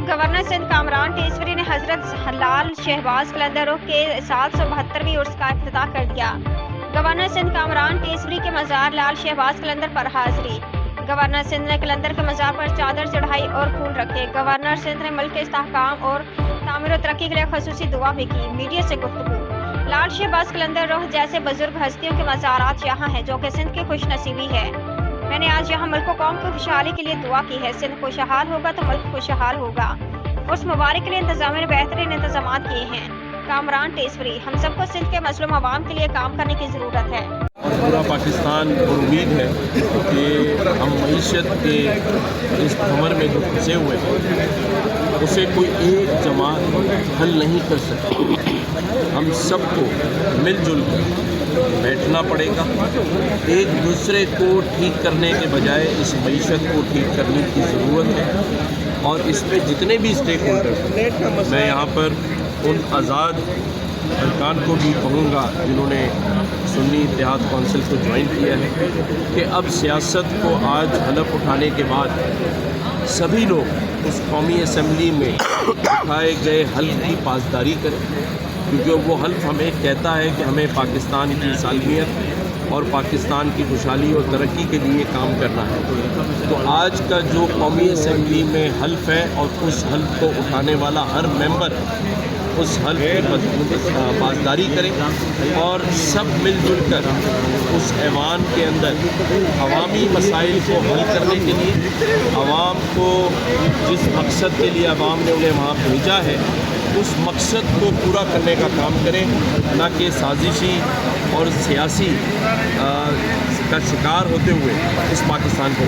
Governor Sindh Kamran Tessori نے حضرت لال شہباز قلندر کے 772ویں عرس کا افتتاح کر دیا۔ گورنر سندھ کامران ٹیسوری کے مزار لال شہباز قلندر پر حاضری۔ گورنر سندھ نے قلندر کے مزار پر چادر چڑھائی اور پھول رکھے۔ گورنر سندھ نے ملک کے استحکام اور تعمیر و ترقی کے لیے خصوصی دعا بھی کی۔ میڈیا سے گفتگو۔ لال شہباز قلندر روح جیسے بزرگ ہستیوں کے مزارات یہاں ہیں جو کہ سندھ کی خوش نصیبی ہے۔ میں نے آج یہاں ملک و قوم کی خوشحالی کے لیے دعا کی ہے۔ سندھ خوشحال ہوگا تو ملک خوشحال ہوگا۔ اس مبارک کے لیے انتظامیہ نے بہترین انتظامات کیے ہیں۔ کامران ٹیسوری: ہم سب کو سندھ کے مظلوم عوام کے لیے کام کرنے کی ضرورت ہے۔ اور پورا پاکستان پر امید ہے کہ ہم معیشت کے اس کمر میں جو پھنسے ہوئے ہیں اسے کوئی ایک جماعت حل نہیں کر سکتی۔ ہم سب کو مل جل کر بیٹھنا پڑے گا۔ ایک دوسرے کو ٹھیک کرنے کے بجائے اس معیشت کو ٹھیک کرنے کی ضرورت ہے، اور اس میں جتنے بھی اسٹیک ہولڈرز ہیں، میں یہاں پر ان آزاد ارکان کو بھی کہوں گا جنہوں نے سنی اتحاد کونسل کو جوائن کیا ہے کہ اب سیاست کو آج حلف اٹھانے کے بعد سبھی لوگ اس قومی اسمبلی میں اٹھائے گئے حلف کی پاسداری کریں، کیونکہ وہ حلف ہمیں کہتا ہے کہ ہمیں پاکستان کی سالمیت اور پاکستان کی خوشحالی اور ترقی کے لیے کام کرنا ہے۔ تو آج کا جو قومی اسمبلی میں حلف ہے اور اس حلف کو اٹھانے والا ہر ممبر اس حلف کی پاسداری کرے، اور سب مل جل کر اس ایوان کے اندر عوامی مسائل کو حل کرنے کے لیے، عوام کو جس مقصد کے لیے عوام نے انہیں وہاں بھیجا ہے اس مقصد کو پورا کرنے کا کام کریں، نہ کہ سازشی اور سیاسی کا شکار ہوتے ہوئے اس پاکستان کو